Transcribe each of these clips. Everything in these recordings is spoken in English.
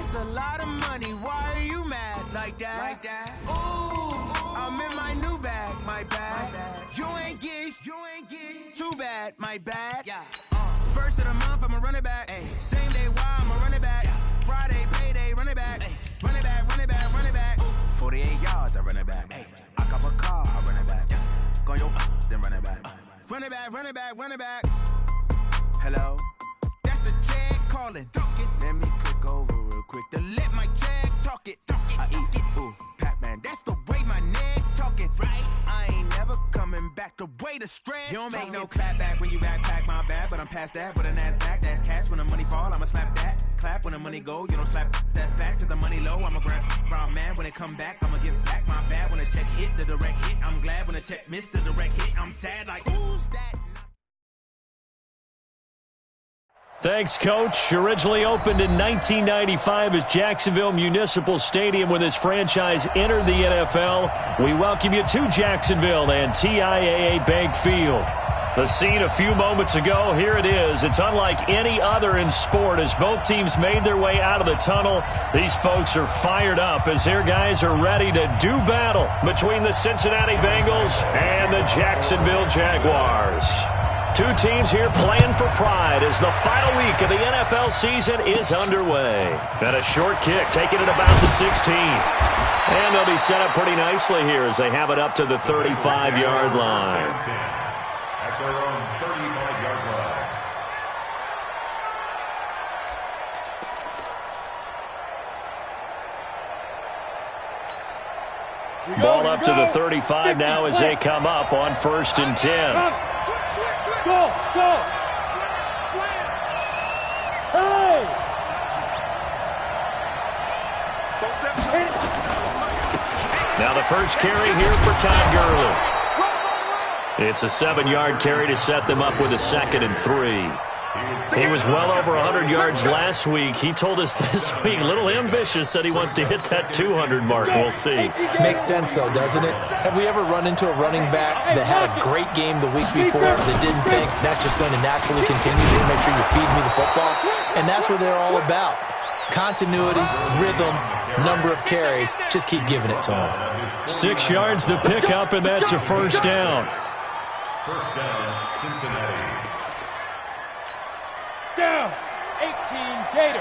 It's a lot of money. Why are you mad like that? Ooh, I'm in my new bag, my bad. You ain't get too bad, my bad. Yeah. First of the month, I'ma run it back. Ay. Same day, why I'ma run it back. Yeah. Friday, payday, run it back. Ay. Run it back, run it back, run it back. 48 yards, I run it back. Ay. I cop a car, I run it back. Yeah. Go yo, then run it back. Run it back, run it back, run it back. Hello? That's the jag calling. Let me click over real quick to let my jag talk it. I eat it, ooh, Pac-Man. That's the way my neck talking. Right? I ain't never coming back the way the stress. You don't make no clap back when you backpack, my bad. But I'm past that with a NASDAQ. That's cash when the money fall, I'ma slap that. Clap when the money go, you don't slap. That's facts. If the money low, I'ma grab brown man. When it come back, I'ma give back my bad. When the check hit, the direct hit. I'm glad when the check missed the direct hit. I'm sad like, who's that? Thanks, Coach. Originally opened in 1995 as Jacksonville Municipal Stadium when this franchise entered the NFL. We welcome you to Jacksonville and TIAA Bank Field. The scene a few moments ago, here it is. It's unlike any other in sport as both teams made their way out of the tunnel. These folks are fired up as their guys are ready to do battle between the Cincinnati Bengals and the Jacksonville Jaguars. Two teams here playing for pride as the final week of the NFL season is underway. And a short kick taking it about the 16. And they'll be set up pretty nicely here as they have it up to the 35-yard line. At their own 35-yard line. Ball up to the 35 now as they come up on 1st and 10. Go! Hey! Now the first carry here for Todd Gurley. It's a 7-yard carry to set them up with a 2nd and 3. He was well over 100 yards last week. He told us this week, a little ambitious, said he wants to hit that 200 mark. We'll see. Makes sense, though, doesn't it? Have we ever run into a running back that had a great game the week before that didn't think that's just going to naturally continue? Just make sure you feed me the football. And that's what they're all about. Continuity, rhythm, number of carries. Just keep giving it to them. 6 yards the pickup, and that's a first down. First down, Cincinnati. Down! 18 Gator.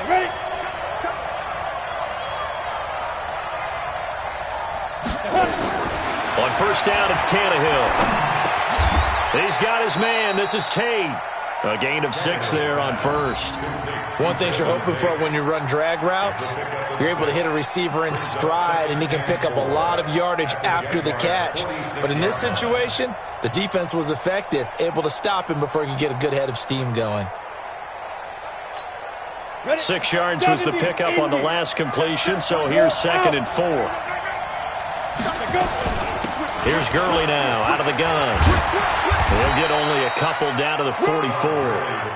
Ready? On first down, it's Tannehill. He's got his man. This is Tate. A gain of 6 there on first. One thing you're hoping for when you run drag routes, you're able to hit a receiver in stride, and he can pick up a lot of yardage after the catch. But in this situation, the defense was effective, able to stop him before he could get a good head of steam going. 6 yards was the pickup on the last completion, so here's 2nd and 4. Here's Gurley now, out of the gun. He'll get only a couple down to the 44.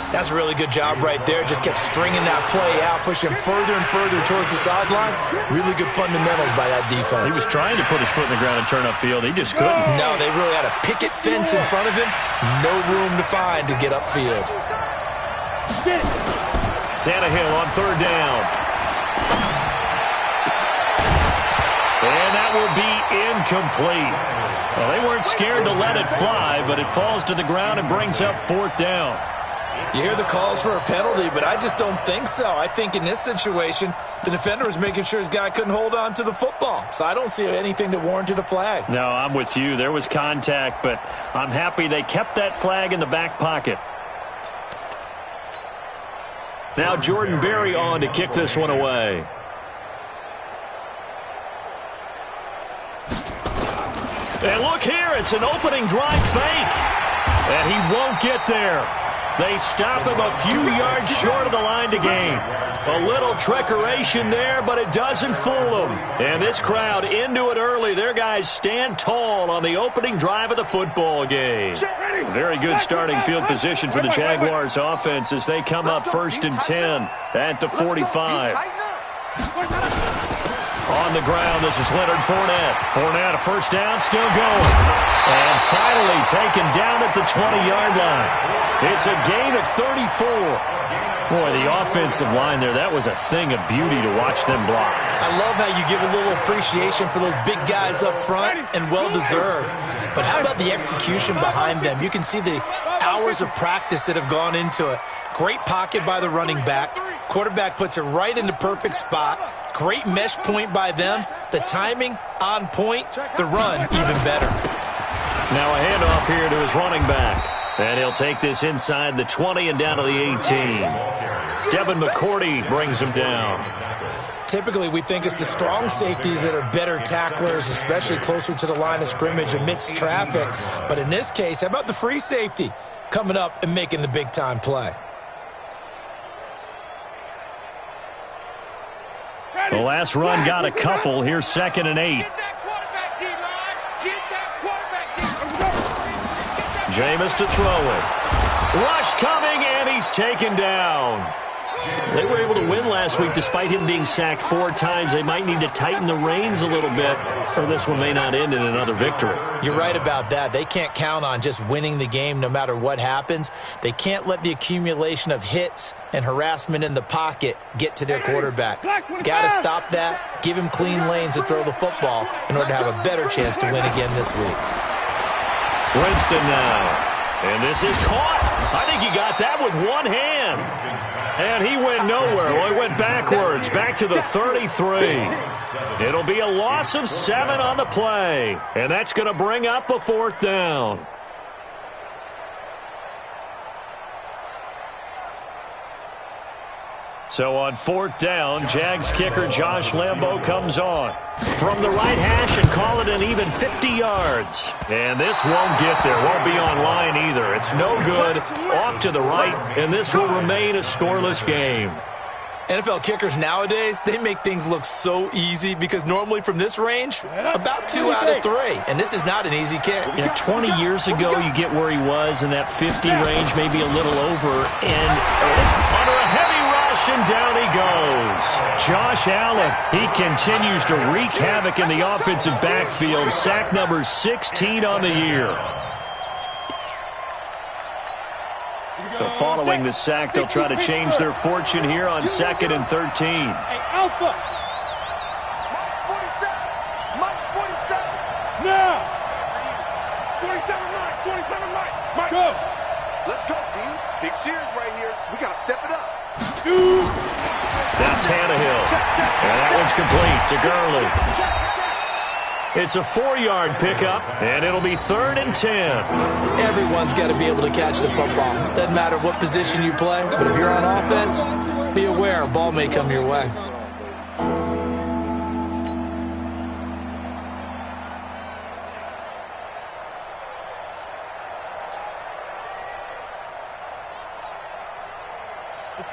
That's a really good job right there. Just kept stringing that play out, pushing further and further towards the sideline. Really good fundamentals by that defense. He was trying to put his foot in the ground and turn upfield. He just couldn't. No, they really had a picket fence in front of him. No room to find to get upfield. Tannehill on 3rd down. And that will be incomplete. Well, they weren't scared to let it fly, but it falls to the ground and brings up 4th down. You hear the calls for a penalty, but I just don't think so. I think in this situation, the defender was making sure his guy couldn't hold on to the football. So I don't see anything that warranted a flag. No, I'm with you. There was contact, but I'm happy they kept that flag in the back pocket. Now Jordan Berry on to kick this one away. And look here, it's an opening drive fake. And he won't get there. They stop him a few yards short of the line to gain. A little trickeration there, but it doesn't fool them. And this crowd into it early. Their guys stand tall on the opening drive of the football game. Very good starting field position for the Jaguars offense as they come up 1st and 10 at the 45. On the ground, this is Leonard Fournette. Fournette, a first down, still going. And finally taken down at the 20-yard line. It's a gain of 34. Boy, the offensive line there, that was a thing of beauty to watch them block. I love how you give a little appreciation for those big guys up front, and well-deserved. But how about the execution behind them? You can see the hours of practice that have gone into it. Great pocket by the running back. Quarterback puts it right in the perfect spot. Great mesh point by them. The timing on point. The run even better. Now a handoff here to his running back. And he'll take this inside the 20 and down to the 18. Devin McCourty brings him down. Typically, we think it's the strong safeties that are better tacklers, especially closer to the line of scrimmage amidst traffic. But in this case, how about the free safety coming up and making the big-time play? The last run got a couple. Here's 2nd and 8. Jameis to throw it. Rush coming, and he's taken down. They were able to win last week despite him being sacked 4 times. They might need to tighten the reins a little bit, or this one may not end in another victory. You're right about that. They can't count on just winning the game no matter what happens. They can't let the accumulation of hits and harassment in the pocket get to their quarterback. Got to stop that, give him clean lanes to throw the football in order to have a better chance to win again this week. Winston now. And this is caught. I think he got that with one hand. And he went nowhere. Well, he went backwards, back to the 33. It'll be a loss of 7 on the play. And that's going to bring up a 4th down. So on 4th down, Jags kicker Josh Lambo comes on from the right hash and call it an even 50 yards. And this won't get there, won't be on line either. It's no good, off to the right, and this will remain a scoreless game. NFL kickers nowadays, they make things look so easy because normally from this range, about 2 out of 3. And this is not an easy kick. Yeah, 20 years ago, you get where he was in that 50 range, maybe a little over, and it's under a heavy rush, and down he goes. Josh Allen, he continues to wreak havoc in the offensive backfield. Sack number 16 on the year. So following the sack, they'll try to change their fortune here on 2nd and 13. Hey, Alpha. March 47. Now. 47 right. Mike. Go. Let's go, D. Big series right here. We got to step it up. Shoot. Now Tannehill. And that one's complete to Gurley. It's a 4-yard pickup, and it'll be 3rd and 10. Everyone's got to be able to catch the football. Doesn't matter what position you play, but if you're on offense, be aware a ball may come your way.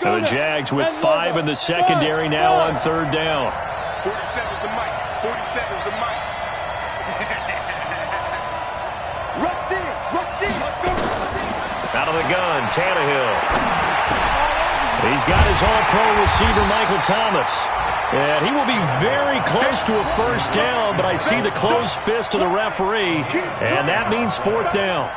Now the Jags with 5 in the secondary now on 3rd down. 47's the mic. 47's the mic. Out of the gun, Tannehill. He's got his all-pro receiver, Michael Thomas. And he will be very close to a first down, but I see the closed fist of the referee, and that means 4th down.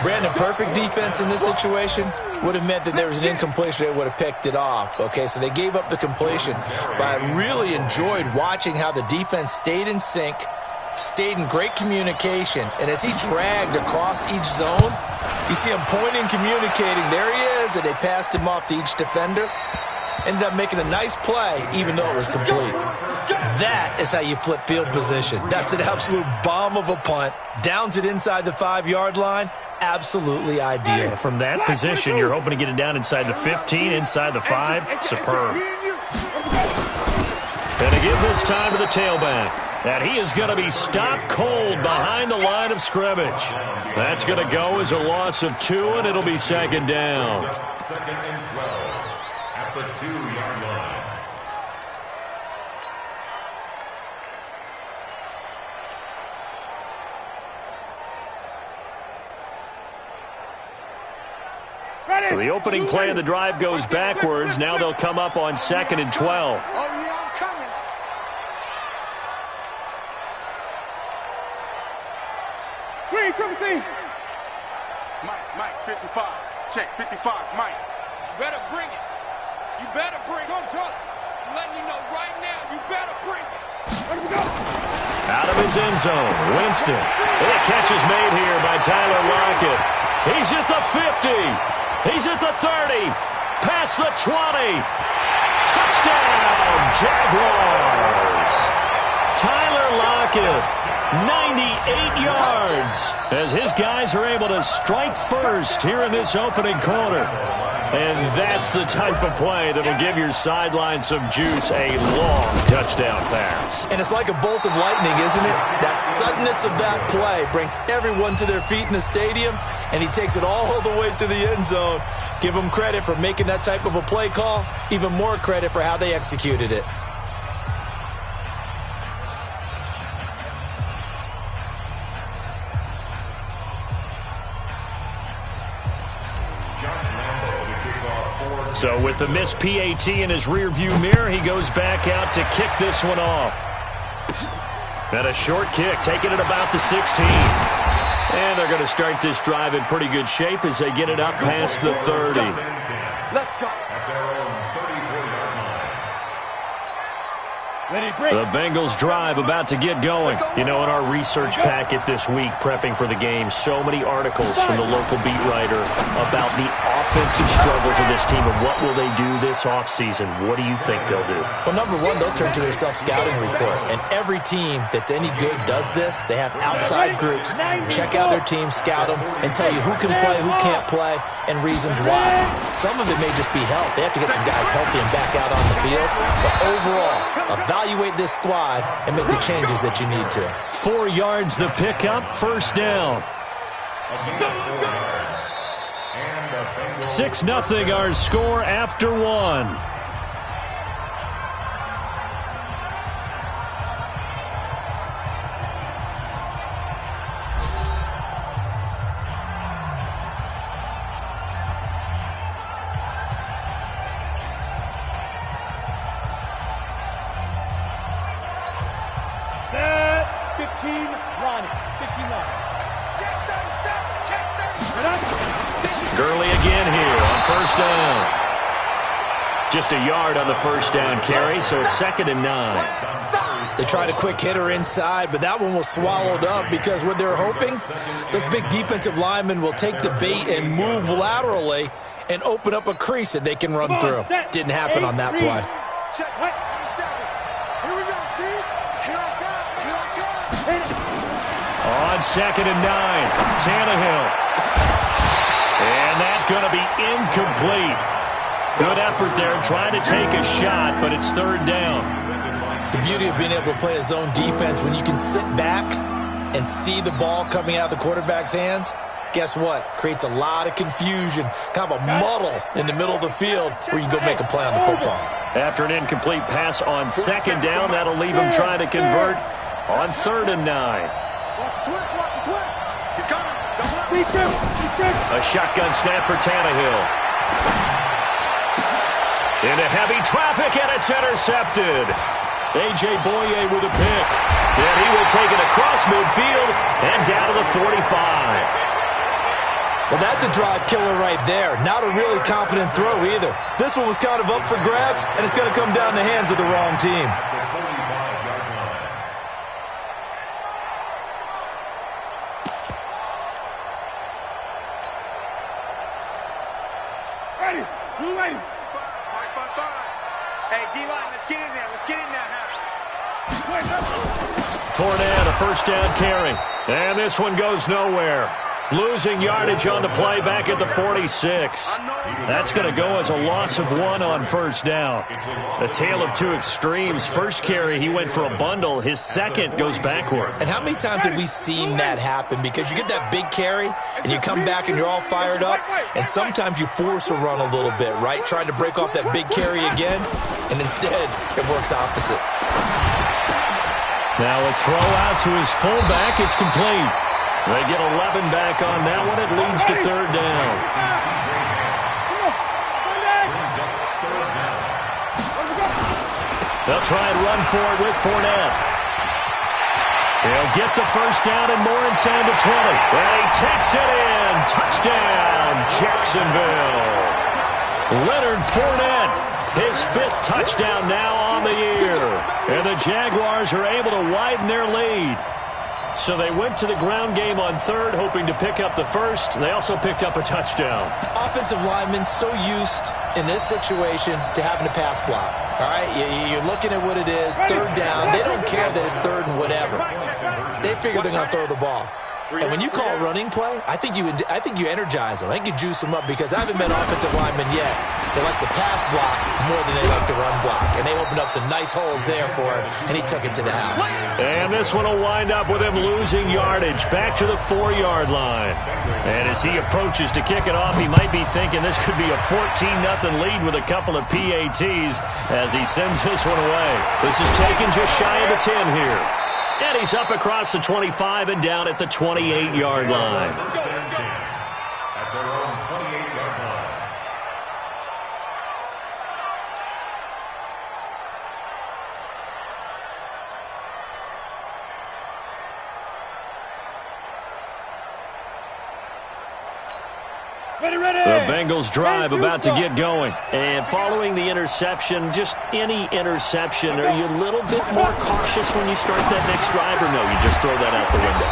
Brandon, perfect defense in this situation would have meant that there was an incompletion that would have picked it off. Okay, so they gave up the completion, but I really enjoyed watching how the defense stayed in sync, stayed in great communication, and as he dragged across each zone, you see him pointing, communicating. There he is, and they passed him off to each defender. Ended up making a nice play, even though it was complete. That is how you flip field position. That's an absolute bomb of a punt. Downs it inside the 5-yard line. Absolutely ideal. From that position, you're hoping to get it down inside the 15, inside the 5. Superb. And to give this time to the tailback. And he is going to be stopped cold behind the line of scrimmage. That's going to go as a loss of 2, and it'll be 2nd down. 2nd and 12 at the 2-yard line. So the opening play of the drive goes backwards. Now they'll come up on 2nd and 12. Oh, yeah, I'm coming. Mike, 55. Check, 55, Mike. You better bring it. You better bring it. I'm letting you know right now, you better bring it. Where do we go? Out of his end zone, Winston. And a catch is made here by Tyler Lockett. He's at the 50. He's at the 30. Past the 20. Touchdown, Jaguars. Tyler Lockett, 98 yards, as his guys are able to strike first here in this opening quarter. And that's the type of play that will give your sideline some juice, a long touchdown pass. And it's like a bolt of lightning, isn't it? That suddenness of that play brings everyone to their feet in the stadium, and he takes it all the way to the end zone. Give him credit for making that type of a play call, even more credit for how they executed it. So with the missed PAT in his rearview mirror, he goes back out to kick this one off. And a short kick, taking it about the 16. And they're going to start this drive in pretty good shape as they get it up past the 30. Let's go. The Bengals drive about to get going. You know, in our research packet this week, prepping for the game, so many articles from the local beat writer about the offensive struggles of this team and what will they do this offseason. What do you think they'll do? Well, number one, they'll turn to their self-scouting report. And every team that's any good does this. They have outside groups. Check out their team, scout them, and tell you who can play, who can't play, and reasons why. Some of it may just be health. They have to get some guys healthy and back out on the field. But overall, evaluate this squad and make the changes that you need to. 4 yards the pickup, first down. 6-0 our score after one. Set, 15, Ronnie, 15 line. Gurley again here on first down. Just a yard on the first down carry, so it's 2nd and 9. They tried a quick hitter inside, but that one was swallowed up because what they're hoping, those big defensive linemen will take the bait and move laterally and open up a crease that they can run through. Didn't happen on that play. On 2nd and 9, Tannehill. And that's going to be incomplete. Good effort there trying to take a shot, but it's 3rd down. The beauty of being able to play a zone defense when you can sit back and see the ball coming out of the quarterback's hands, guess what? Creates a lot of confusion, kind of a muddle in the middle of the field where you can go make a play on the football. After an incomplete pass on 2nd down, that'll leave him trying to convert on 3rd and 9. Watch the twist, watch the twist. He's coming. A shotgun snap for Tannehill. Into heavy traffic, and it's intercepted. A.J. Boye with a pick. And he will take it across midfield and down to the 45. Well, that's a drive killer right there. Not a really confident throw either. This one was kind of up for grabs, and it's going to come down the hands of the wrong team. Ready, blue lady. Hey, D-line, let's get in there. Let's get in there now. Fournette, a first down carry. And this one goes nowhere. Losing yardage on the play back at the 46. That's going to go as a loss of 1 on first down. A tale of two extremes. First carry, he went for a bundle. His second goes backward. And how many times have we seen that happen? Because you get that big carry, and you come back and you're all fired up, and sometimes you force a run a little bit, right? Trying to break off that big carry again, and instead it works opposite. Now a throw out to his fullback is complete. They get 11 back on that one. It leads to 3rd down. They'll try and run for it with Fournette. He'll get the first down and more inside the 20. And he takes it in. Touchdown, Jacksonville. Leonard Fournette, his 5th touchdown now on the year. And the Jaguars are able to widen their lead. So they went to the ground game on 3rd, hoping to pick up the first. They also picked up a touchdown. Offensive linemen so used in this situation to having to pass block. All right, you're looking at what it is, 3rd down. They don't care that it's 3rd and whatever. They figure they're going to throw the ball. And when you call a running play, I think you energize them. I think you juice them up because I haven't met offensive linemen yet that likes to pass block more than they like to run block. And they opened up some nice holes there for him, and he took it to the house. And this one will wind up with him losing yardage back to the 4-yard line. And as he approaches to kick it off, he might be thinking this could be a 14-0 lead with a couple of PATs as he sends this one away. This is taken just shy of the 10 here. And he's up across the 25 and down at the 28-yard line. At their own 28-yard line. The Bengals drive about to get going. And following the interception, just any interception, are you a little bit more cautious when you start that next drive, or no, you just throw that out the window?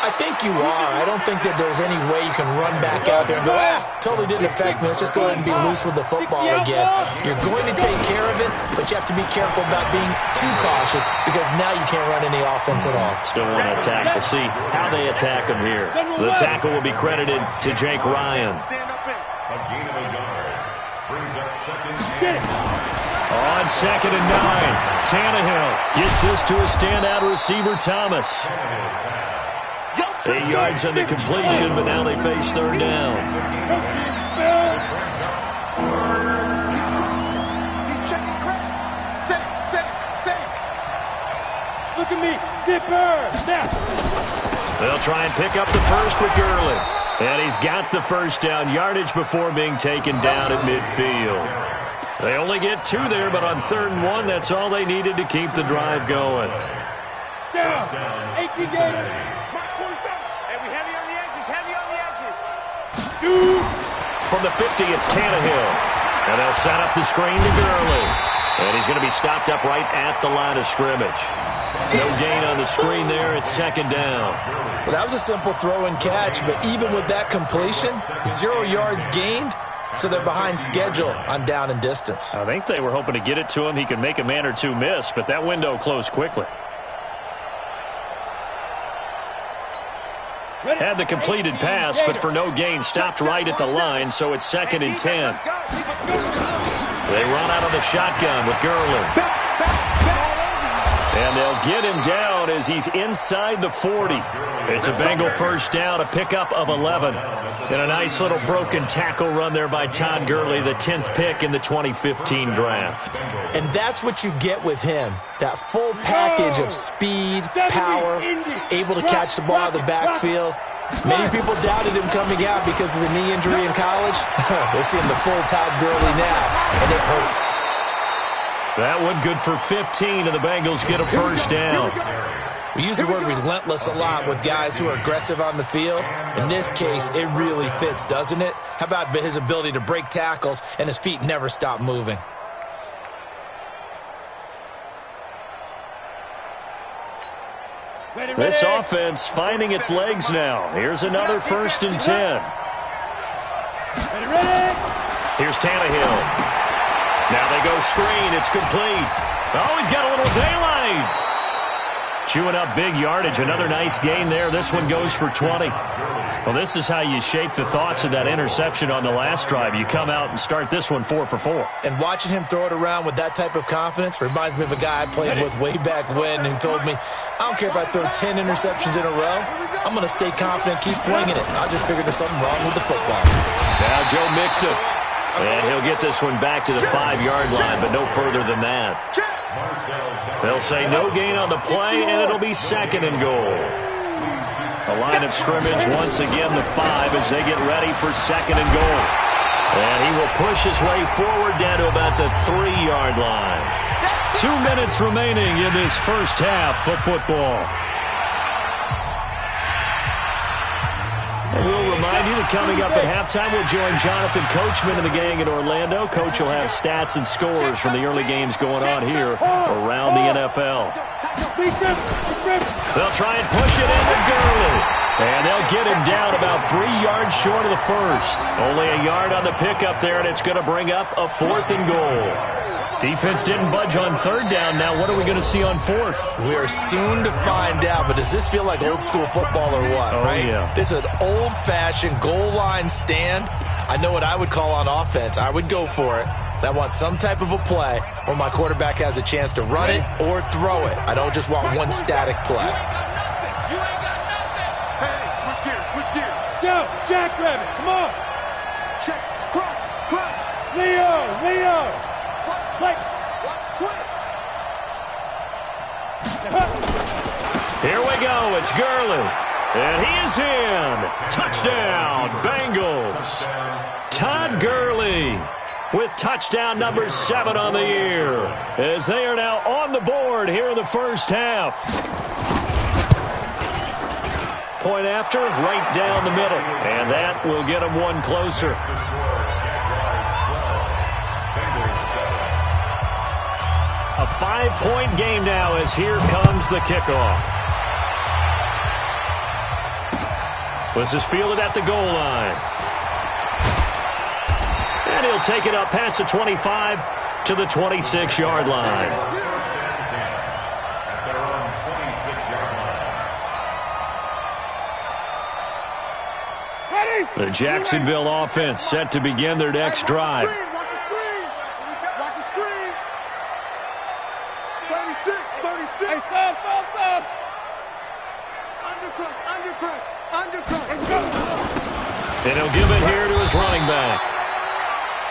I think you are. I don't think that there's any way you can run back out there and go, totally didn't affect me. Let's just go ahead and be loose with the football again. You're going to take care of it, but you have to be careful about being too cautious because now you can't run any offense at all. Still want to attack. We'll see how they attack him here. The tackle will be credited to Jake Ryan. A gain of a yard. Brings up 2nd and 9. On 2nd and 9, Tannehill gets this to a standout receiver, Thomas. 8 yards on the completion, but now they face 3rd down. He's checking crap. Set it. Look at me. Zipper. Snap. They'll try and pick up the first with Gurley. And he's got the first down yardage before being taken down at midfield. They only get 2 there, but on 3rd and 1, that's all they needed to keep the drive going. Down. AC Gator. From the 50, it's Tannehill. And they'll set up the screen to Gurley. And he's going to be stopped up right at the line of scrimmage. No gain on the screen there. It's 2nd down. Well, that was a simple throw and catch, but even with that completion, 0 yards gained, so they're behind schedule on down and distance. I think they were hoping to get it to him. He could make a man or two miss, but that window closed quickly. Had the completed pass, but for no gain, stopped right at the line, so it's 2nd and 10. They run out of the shotgun with Gurley. And they'll get him down as he's inside the 40. It's a Bengal first down, a pickup of 11. And a nice little broken tackle run there by Todd Gurley, the 10th pick in the 2015 draft. And that's what you get with him, that full package of speed, power, able to catch the ball out of the backfield. Many people doubted him coming out because of the knee injury in college. They're seeing the full Todd Gurley now, and it hurts. That one good for 15, and the Bengals get a first down. We use the word relentless a lot with guys who are aggressive on the field. In this case, it really fits, doesn't it? How about his ability to break tackles and his feet never stop moving? This offense finding its legs now. Here's another 1st and 10. Here's Tannehill. Now they go screen. It's complete. Oh, he's got a little daylight. Chewing up big yardage. Another nice gain there. This one goes for 20. Well, this is how you shape the thoughts of that interception on the last drive. You come out and start this one 4 for 4. And watching him throw it around with that type of confidence reminds me of a guy I played with way back when who told me, I don't care if I throw 10 interceptions in a row. I'm going to stay confident, keep flinging it. I just figured there's something wrong with the football. Now Joe Mixon. And he'll get this one back to the 5-yard line, but no further than that. They'll say no gain on the play, and it'll be 2nd and goal. The line of scrimmage once again the 5 as they get ready for 2nd and goal. And he will push his way forward down to about the 3-yard line. 2 minutes remaining in this first half of football. And coming up at halftime, we'll join Jonathan Coachman and the gang in Orlando. Coach will have stats and scores from the early games going on here around the NFL. They'll try and push it in with Gurley. And they'll get him down about 3 yards short of the first. Only a yard on the pickup there, and it's going to bring up a 4th and goal. Defense didn't budge on 3rd down. Now what are we going to see on 4th? We are soon to find out, but does this feel like old school football or what? Oh, right? Yeah. This is an old-fashioned goal line stand. I know what I would call on offense. I would go for it. I want some type of a play where my quarterback has a chance to run it or throw it. I don't just want one static play. Hey, switch gears, switch gears. Go, jackrabbit, come on. Check, crunch, crunch. Leo. Watch twins. Here we go. It's Gurley. And he is in. Touchdown, Bengals. Todd Gurley with touchdown number 7 on the year, as they are now on the board here in the first half. Point after, right down the middle. And that will get them one closer. A 5-point game now as here comes the kickoff. This is fielded at the goal line. And he'll take it up past the 25 to the 26-yard line. The Jacksonville offense set to begin their next drive. Watch the screen. Watch the screen. 36. Hey, stop. Undercut. And he'll give it here to his running back.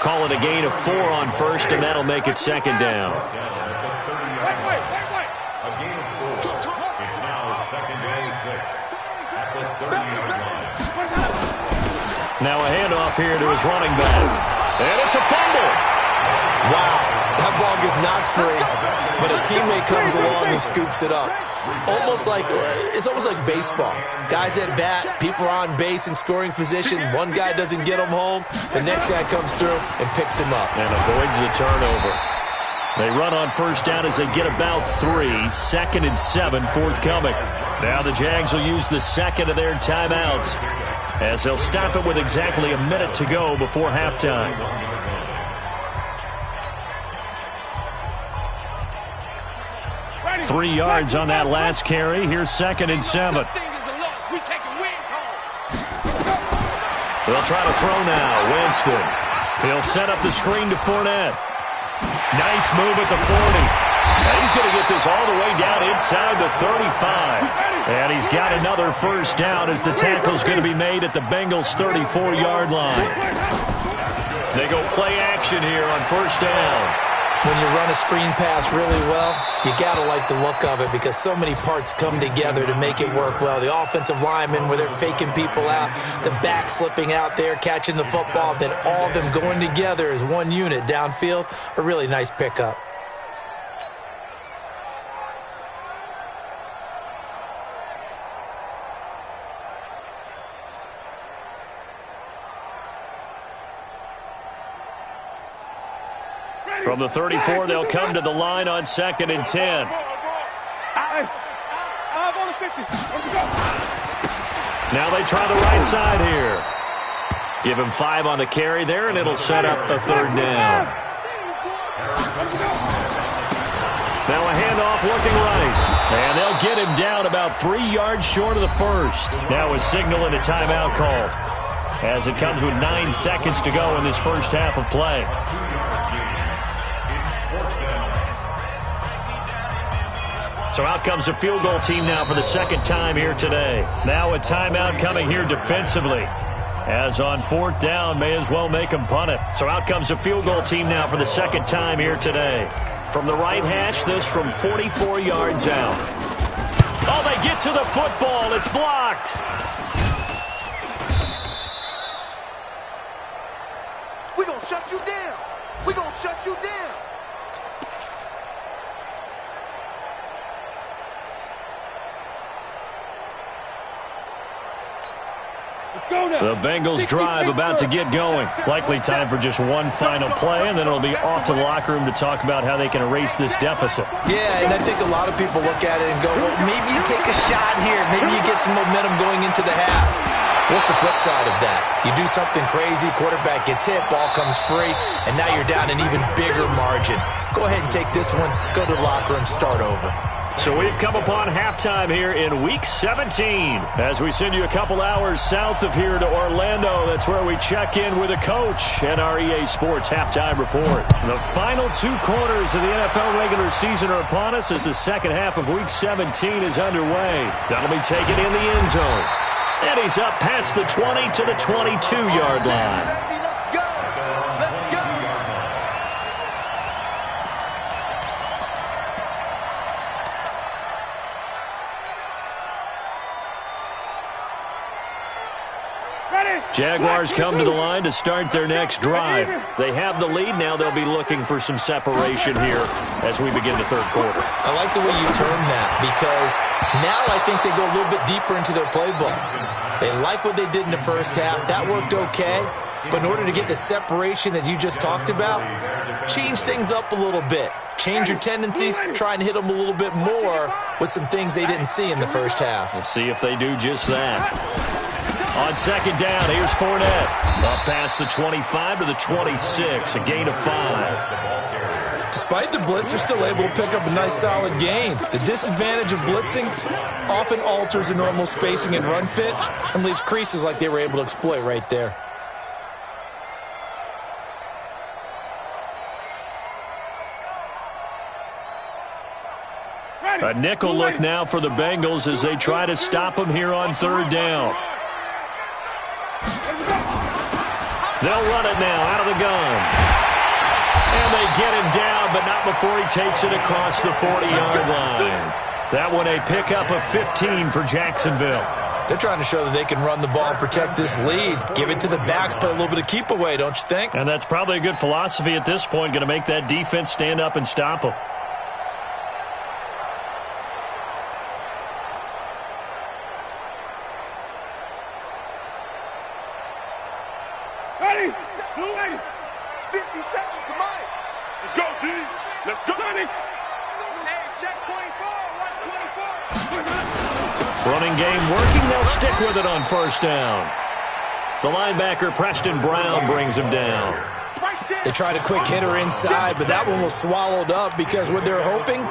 Call it a gain of 4 on 1st, and that'll make it 2nd down. A gain of 4. It's now 2nd and 6 at the 30-yard line. Now a handoff here to his running back. And it's a fumble. Wow, that ball gets knocked free, but a teammate comes along and scoops it up. It's almost like baseball. Guys at bat, people are on base in scoring position. One guy doesn't get him home. The next guy comes through and picks him up. And avoids the turnover. They run on 1st down as they get about 3. 2nd and 7 forthcoming. Now the Jags will use the 2nd of their timeouts, as they'll stop it with exactly a minute to go before halftime. Three yards on that last carry. Here's 2nd and 7. They'll try to throw now. Winston. He'll set up the screen to Fournette. Nice move at the 40. And he's going to get this all the way down inside the 35. And he's got another 1st down as the tackle's going to be made at the Bengals' 34-yard line. They go play action here on 1st down. When you run a screen pass really well, you got to like the look of it because so many parts come together to make it work well. The offensive linemen, where they're faking people out, the back slipping out there, catching the football, then all of them going together as one unit downfield. A really nice pickup. From the 34, they'll come to the line on 2nd and 10. Now they try the right side here. Give him 5 on the carry there, and it'll set up a 3rd down. Now a handoff looking right. And they'll get him down about 3 yards short of the 1st. Now a signal and a timeout call, as it comes with 9 seconds to go in this first half of play. So out comes the field goal team now for the 2nd time here today. Now a timeout coming here defensively, as on 4th down, may as well make them punt it. So out comes the field goal team now for the 2nd time here today. From the right hash, this from 44 yards out. Oh, they get to the football. It's blocked. We're going to shut you down. We're going to shut you down. The Bengals drive about to get going. Likely time for just one final play, and then it'll be off to the locker room to talk about how they can erase this deficit. Yeah, and I think a lot of people look at it and go, well, maybe you take a shot here. Maybe you get some momentum going into the half. What's the flip side of that? You do something crazy, quarterback gets hit, ball comes free, and now you're down an even bigger margin. Go ahead and take this one, go to the locker room, start over. So we've come upon halftime here in Week 17. As we send you a couple hours south of here to Orlando, that's where we check in with a coach and our EA Sports halftime report. The final two quarters of the NFL regular season are upon us as the second half of Week 17 is underway. That'll be taken in the end zone. And he's up past the 20 to the 22-yard line. Jaguars come to the line to start their next drive. They have the lead. Now they'll be looking for some separation here as we begin the third quarter. I like the way you term that because now I think they go a little bit deeper into their playbook. They like what they did in the first half. That worked okay. But in order to get the separation that you just talked about, change things up a little bit. Change your tendencies, try and hit them a little bit more with some things they didn't see in the first half. We'll see if they do just that. On second down, here's Fournette. Up past the 25 to the 26, a gain of 5. Despite the blitz, they're still able to pick up a nice solid gain. The disadvantage of blitzing often alters the normal spacing and run fits and leaves creases like they were able to exploit right there. A nickel look now for the Bengals as they try to stop him here on third down. They'll run it now out of the gun. And they get him down, but not before he takes it across the 40-yard line. That one a pickup of 15 for Jacksonville. They're trying to show that they can run the ball and protect this lead. Give it to the backs, play a little bit of keep away, don't you think? And that's probably a good philosophy at this point, going to make that defense stand up and stop them. Ready? 50 seconds to Mike. Let's go, D. Let's go. Hey, check 24. Watch 24. Running game working. They'll stick with it on first down. The linebacker, Preston Brown, brings him down. They tried a quick hitter inside, but that one was swallowed up because what they're hoping,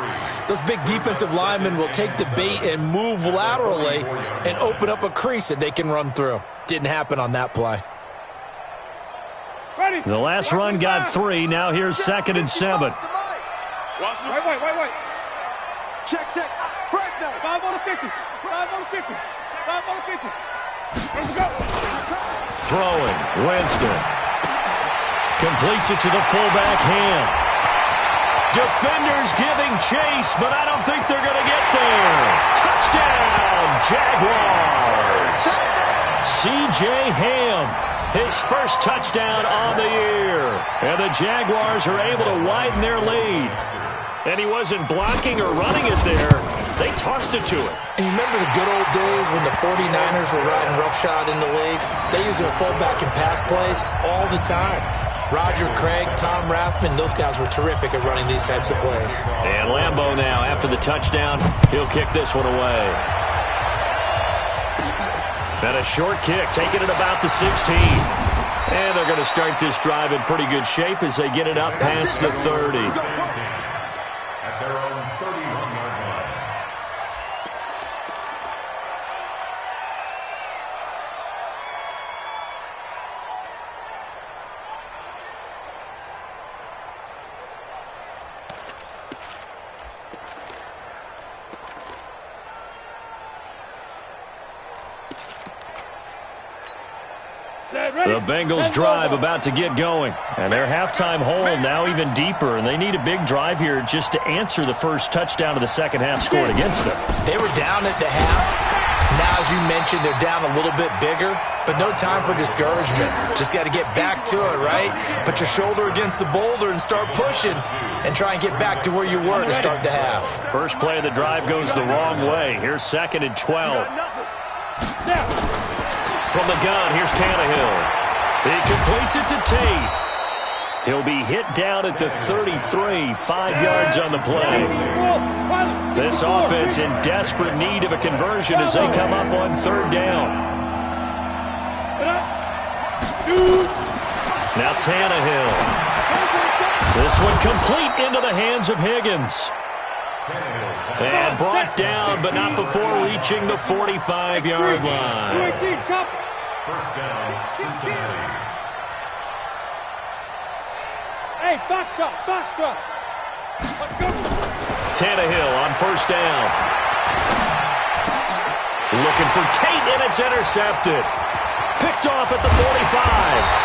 those big defensive linemen will take the bait and move laterally and open up a crease that they can run through. Didn't happen on that play. The last run got 3. Now here's 2nd and 7. Wait. Check. Fresno. 5 on the 50. 5 on the 50. 5 on the 50. Let's go. Throwing. Winston. Completes it to the fullback Ham. Defenders giving chase, but I don't think they're going to get there. Touchdown, Jaguars. C.J. Ham. His first touchdown on the year. And the Jaguars are able to widen their lead. And he wasn't blocking or running it there. They tossed it to him. And you remember the good old days when the 49ers were riding roughshod in the league? They used their fullback and pass plays all the time. Roger Craig, Tom Rathman, those guys were terrific at running these types of plays. And Lambeau now, after the touchdown, he'll kick this one away. And a short kick, taking it about the 16. And they're going to start this drive in pretty good shape as they get it up past the 30. At their own 31-yard line. The Bengals drive about to get going. And their halftime hole now even deeper. And they need a big drive here just to answer the first touchdown of the second half scored against them. They were down at the half. Now, as you mentioned, they're down a little bit bigger. But no time for discouragement. Just got to get back to it, right? Put your shoulder against the boulder and start pushing. And try and get back to where you were to start the half. First play of the drive goes the wrong way. Here's 2nd and 12. From the gun, here's Tannehill. He completes it to Tate. He'll be hit down at the 33, 5 yards on the play. This offense in desperate need of a conversion as they come up on 3rd down. Now Tannehill. This one complete into the hands of Higgins. And brought down, but not before reaching the 45-yard line. First down, Cincinnati. Hey, Foxtrot. Let's go. Tannehill on 1st down. Looking for Tate, and it's intercepted. Picked off at the 45.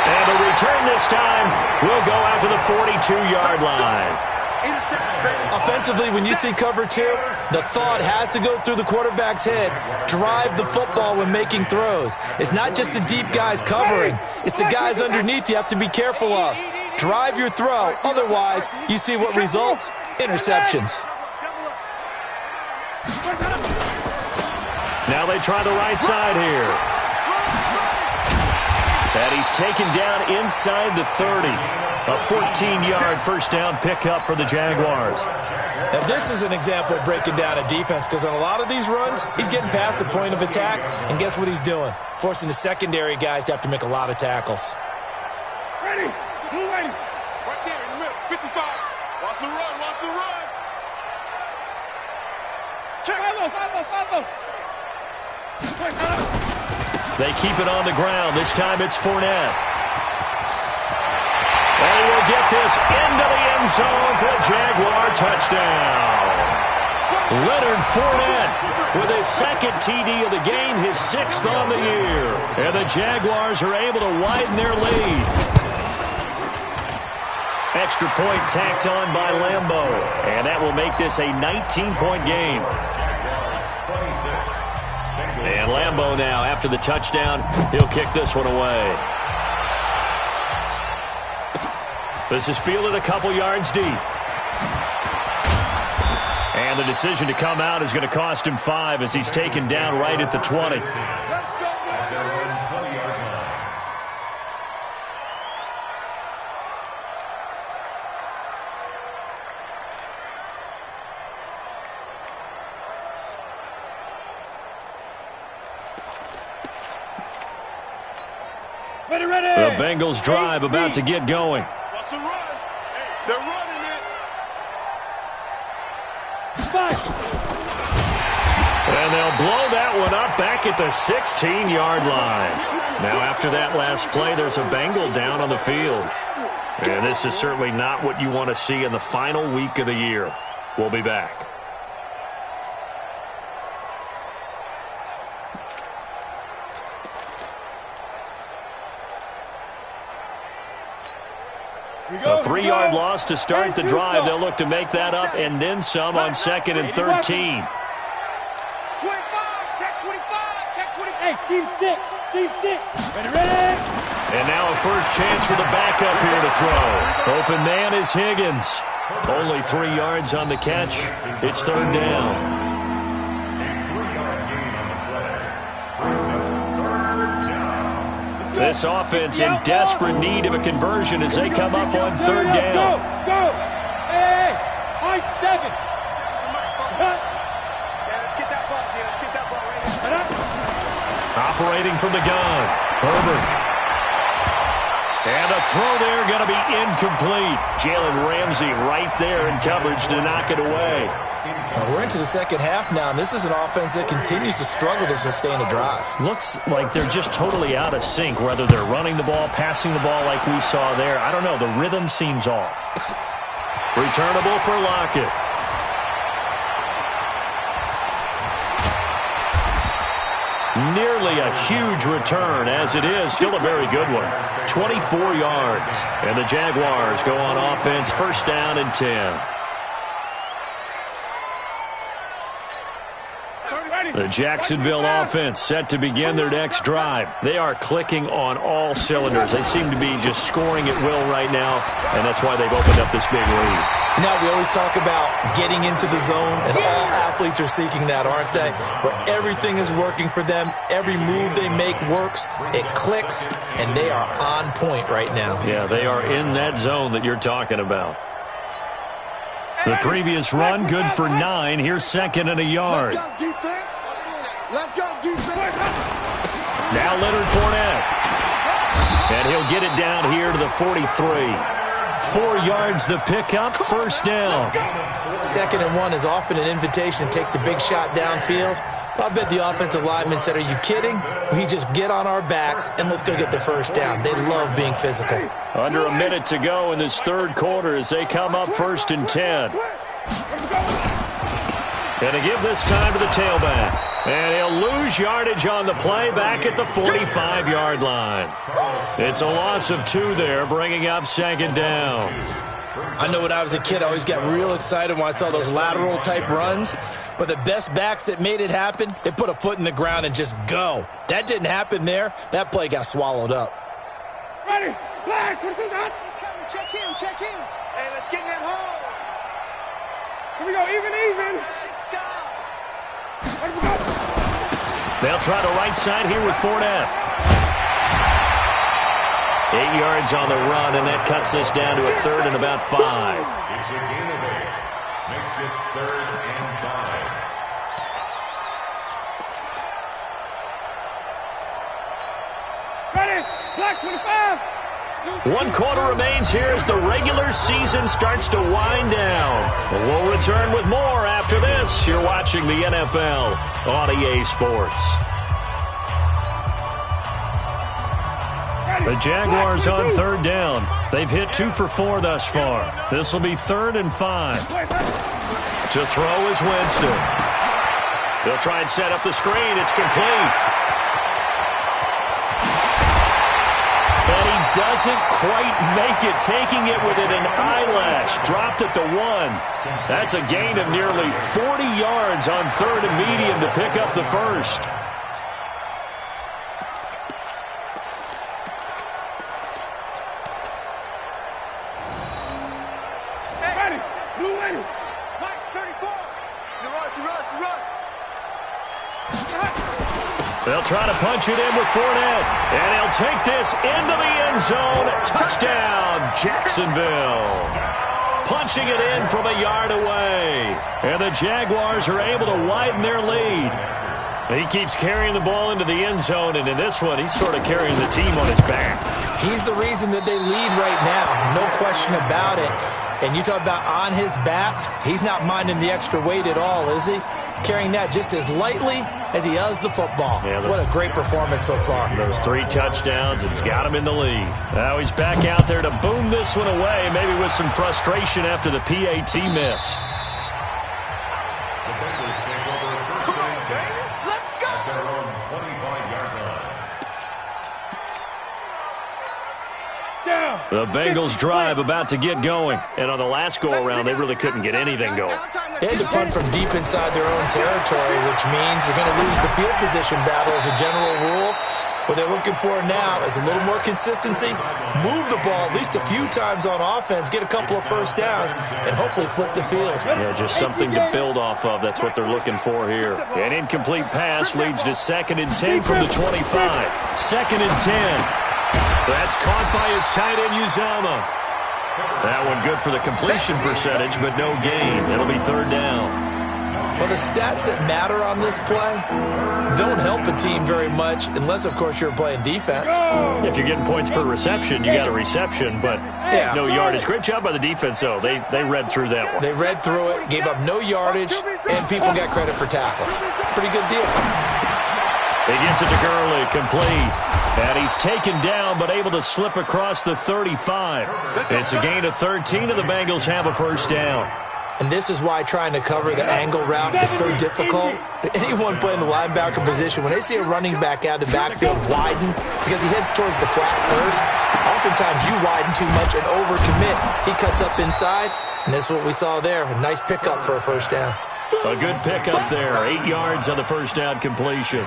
And the return this time will go out to the 42-yard line. Offensively, when you see cover 2, the thought has to go through the quarterback's head. Drive the football when making throws. It's not just the deep guys covering. It's the guys underneath you have to be careful of. Drive your throw. Otherwise, you see what results? Interceptions. Now they try the right side here. And he's taken down inside the 30. A 14-yard first down pickup for the Jaguars. Now, this is an example of breaking down a defense because on a lot of these runs, he's getting past the point of attack, and guess what he's doing? Forcing the secondary guys to have to make a lot of tackles. Ready. Blue ready. Right there in the middle. 55. Watch the run. Check. Follow. They keep it on the ground. This time it's Fournette. And he will get this into the end zone for a Jaguar touchdown. Leonard Fournette with his 2nd TD of the game, his 6th on the year. And the Jaguars are able to widen their lead. Extra point tacked on by Lambeau. And that will make this a 19-point game. And Lambeau now, after the touchdown, he'll kick this one away. This is fielded a couple yards deep. And the decision to come out is going to cost him 5 as he's taken down right at the 20. The Bengals drive about to get going. Watch the run. They're running it. And they'll blow that one up back at the 16-yard line. Now, after that last play, there's a Bengal down on the field. And this is certainly not what you want to see in the final week of the year. We'll be back. A 3-yard loss to start the drive. They'll look to make that up and then some on 2nd and 13. 25, check 25, check 20. Hey, Steve 6. Ready. And now a first chance for the backup here to throw. Open man is Higgins. Only 3 yards on the catch. It's 3rd down. This offense in desperate need of a conversion as they come up on 3rd down. Go! Hey! High 7! Let's get that ball, Let's get that ball right here. Operating from the gun. Herbert. And a throw there going to be incomplete. Jalen Ramsey right there in coverage to knock it away. We're into the second half now, and this is an offense that continues to struggle to sustain a drive. Looks like they're just totally out of sync, whether they're running the ball, passing the ball like we saw there. I don't know. The rhythm seems off. Returnable for Lockett. Nearly a huge return, as it is. Still a very good one. 24 yards. And the Jaguars go on offense, 1st down and 10. The Jacksonville offense set to begin their next drive. They are clicking on all cylinders. They seem to be just scoring at will right now, and that's why they've opened up this big lead. Now, we always talk about getting into the zone, and all athletes are seeking that, aren't they? Where everything is working for them, every move they make works, it clicks, and they are on point right now. Yeah, they are in that zone that you're talking about. The previous run, good for 9. Here's second and a yard. Let's go, defense. Let's go, defense. Now Leonard Fournette. And he'll get it down here to the 43. 4 yards the pickup, first down. 2nd and 1 is often an invitation to take the big shot downfield. I bet the offensive lineman said, are you kidding? We just get on our backs and let's go get the first down. They love being physical. Under a minute to go in this third quarter as they come up 1st and 10. And to give this time to the tailback. And he'll lose yardage on the play back at the 45-yard line. It's a loss of 2 there, bringing up 2nd down. I know when I was a kid, I always got real excited when I saw those lateral-type runs. But the best backs that made it happen, they put a foot in the ground and just go. That didn't happen there. That play got swallowed up. Ready, flag, he's coming, check him. Hey, let's get in that hose. Here we go, even. Let him go. They'll try the right side here with Fournette. 8 yards on the run, and that cuts this down to a 3rd and about 5. It's a gain of 8. Makes it 3rd and 5. Ready, flag 25. 1 quarter remains here as the regular season starts to wind down. We'll return with more after this. You're watching the NFL on EA Sports. The Jaguars on 3rd down. They've hit 2 for 4 thus far. This will be 3rd and 5. To throw is Winston. They'll try and set up the screen. It's complete. And he doesn't quite make it, taking it within an eyelash. Dropped at the 1. That's a gain of nearly 40 yards on 3rd and medium to pick up the first. Ready, blue ready. Mike 34. You run. They'll try to punch it in with Fournette. And he'll take this into the end zone. Touchdown, Jacksonville. Punching it in from a yard away. And the Jaguars are able to widen their lead. He keeps carrying the ball into the end zone, and in this one, he's sort of carrying the team on his back. He's the reason that they lead right now. No question about it. And you talk about on his back, he's not minding the extra weight at all, is he? Carrying that just as lightly as he does the football. Yeah, what a great performance so far. Those 3 touchdowns, it's got him in the lead. Now he's back out there to boom this one away, maybe with some frustration after the PAT miss. The Bengals take over 1st and 10 Let's go. at their own 25-yard line. The Bengals drive about to get going. And on the last go-around, they really couldn't get anything going. They had to punt from deep inside their own territory, which means you're going to lose the field position battle as a general rule. What they're looking for now is a little more consistency, move the ball at least a few times on offense, get a couple of first downs, and hopefully flip the field. Yeah, just something to build off of. That's what they're looking for here. An incomplete pass leads to 2nd and 10 from the 25. 2nd and 10. That's caught by his tight end, Uzama. That one good for the completion percentage, but no gain. It'll be 3rd down. Well, the stats that matter on this play don't help a team very much unless, of course, you're playing defense. If you're getting points per reception, you got a reception, but no yardage. Great job by the defense, though. They read through that one. They read through it, gave up no yardage, and people got credit for tackles. Pretty good deal. He gets it to Gurley, complete. And he's taken down, but able to slip across the 35. It's a gain of 13, and the Bengals have a first down. And this is why trying to cover the angle route is so difficult. Anyone playing the linebacker position, when they see a running back out of the backfield widen, because he heads towards the flat first, oftentimes you widen too much and overcommit. He cuts up inside, and this is what we saw there. A nice pickup for a first down. A good pickup there. 8 yards on the first down completion.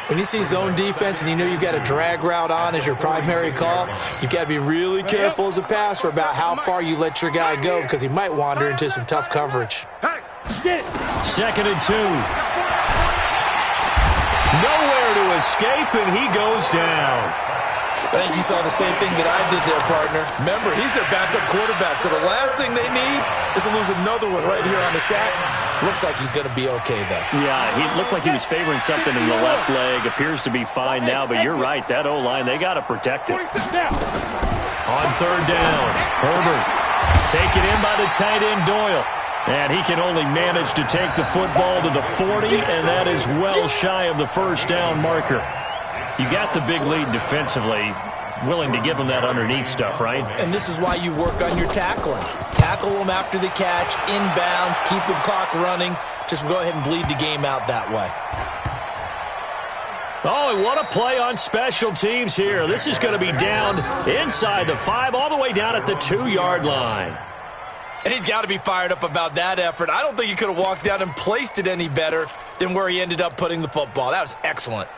When you see zone defense and you know you've got a drag route on as your primary call, you've got to be really careful as a passer about how far you let your guy go because he might wander into some tough coverage. 2nd and 2. Nowhere to escape, and he goes down. I think you saw the same thing that I did there, partner. Remember, he's their backup quarterback, so the last thing they need is to lose another one right here on the sack. Looks like he's going to be okay, though. Yeah, he looked like he was favoring something in the left leg. Appears to be fine now, but you're right. That O-line, they got to protect it. On 3rd down, Herbert taken in by the tight end Doyle. And he can only manage to take the football to the 40, and that is well shy of the first down marker. You got the big lead defensively, willing to give them that underneath stuff, right? And this is why you work on your tackling. Tackle them after the catch, inbounds, keep the clock running. Just go ahead and bleed the game out that way. Oh, and what a play on special teams here. This is going to be down inside the 5, all the way down at the 2-yard line. And he's got to be fired up about that effort. I don't think he could have walked down and placed it any better than where he ended up putting the football. That was excellent.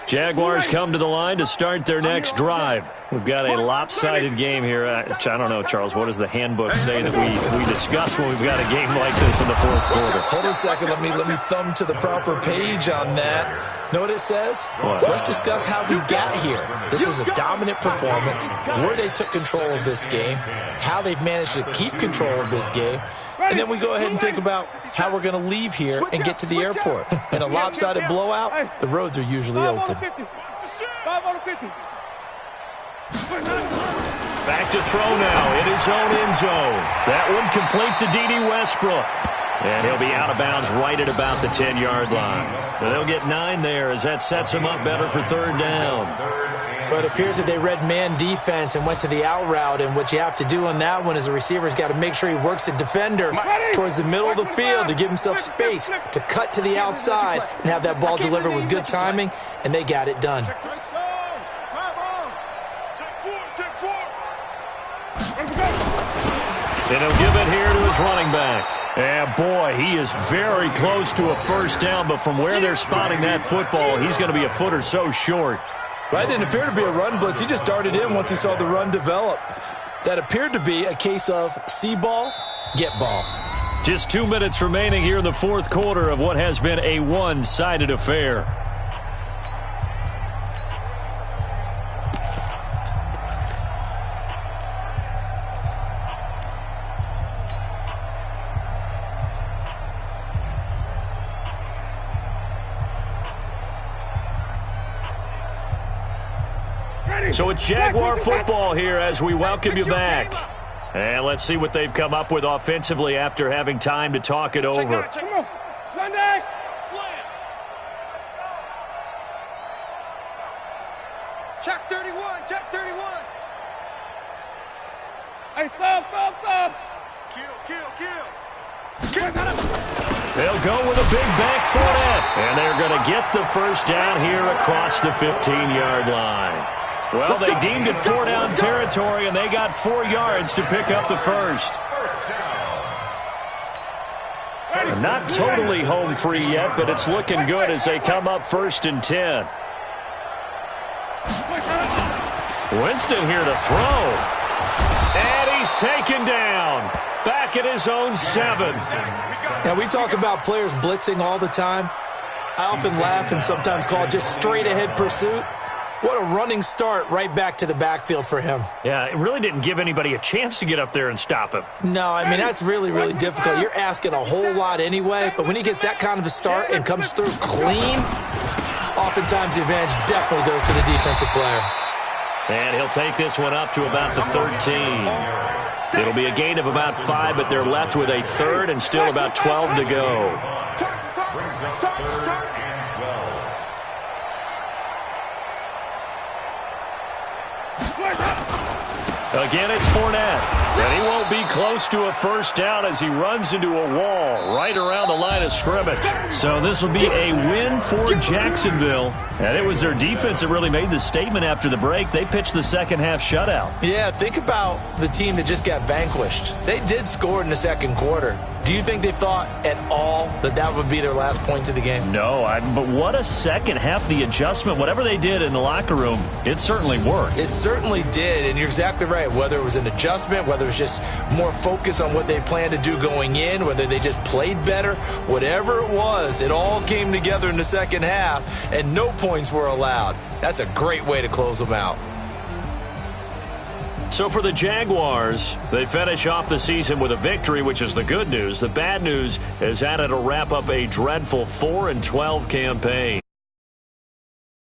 Jaguars come to the line to start their next drive. We've got a lopsided game here. I don't know, Charles, what does the handbook say that we discuss when we've got a game like this in the 4th quarter? Hold on a second. Let me thumb to the proper page on that. Know what it says? What? Let's discuss how we got here. This is a dominant performance, where they took control of this game, how they've managed to keep control of this game, and then we go ahead and think about how we're going to leave here and get to the airport. In a lopsided blowout, the roads are usually open. Back to throw now in his own end zone. That one complete to D.D. Westbrook. And he'll be out of bounds right at about the 10-yard line. They'll get 9 there as that sets him up better for 3rd down. But it appears that they read man defense and went to the out route, and what you have to do on that one is the receiver's got to make sure he works the defender towards the middle of the field to give himself space to cut to the outside and have that ball delivered with good timing, and they got it done. And he'll give it here to his running back. And boy, he is very close to a first down, but from where they're spotting that football, he's going to be a foot or so short. That didn't appear to be a run blitz. He just darted in once he saw the run develop. That appeared to be a case of see ball, get ball. Just 2 minutes remaining here in the 4th quarter of what has been a one-sided affair. So it's Jaguar football here as we welcome you back. And let's see what they've come up with offensively after having time to talk it over. Sunday, slant. Check 31, check 31. Hey, thumb. Kill. They'll go with a big back Fournette. And they're going to get the first down here across the 15-yard line. Well, they deemed it 4-down territory, and they got 4 yards to pick up the first. And not totally home free yet, but it's looking good as they come up 1st and 10. Winston here to throw. And he's taken down. Back at his own 7. Now, we talk about players blitzing all the time. I often laugh and sometimes call it just straight-ahead pursuit. What a running start right back to the backfield for him. Yeah, it really didn't give anybody a chance to get up there and stop him. No, I mean, that's really, really difficult. You're asking a whole lot anyway, but when he gets that kind of a start and comes through clean, oftentimes the advantage definitely goes to the defensive player. And he'll take this one up to about the 13. It'll be a gain of about 5, but they're left with a 3rd and still about 12 to go. Again, it's Fournette. And he won't be close to a first down as he runs into a wall right around the line of scrimmage. So this will be a win for Jacksonville. And it was their defense that really made the statement after the break. They pitched the second half shutout. Yeah, think about the team that just got vanquished. They did score in the second quarter. Do you think they thought at all that that would be their last points of the game? No, but what a second half. The adjustment, whatever they did in the locker room, it certainly worked. It certainly did, and you're exactly right. Whether it was an adjustment, whether it was just more focus on what they planned to do going in, whether they just played better, whatever it was, it all came together in the second half, and no points were allowed. That's a great way to close them out. So for the Jaguars, they finish off the season with a victory, which is the good news. The bad news is that it'll wrap up a dreadful 4-12 campaign.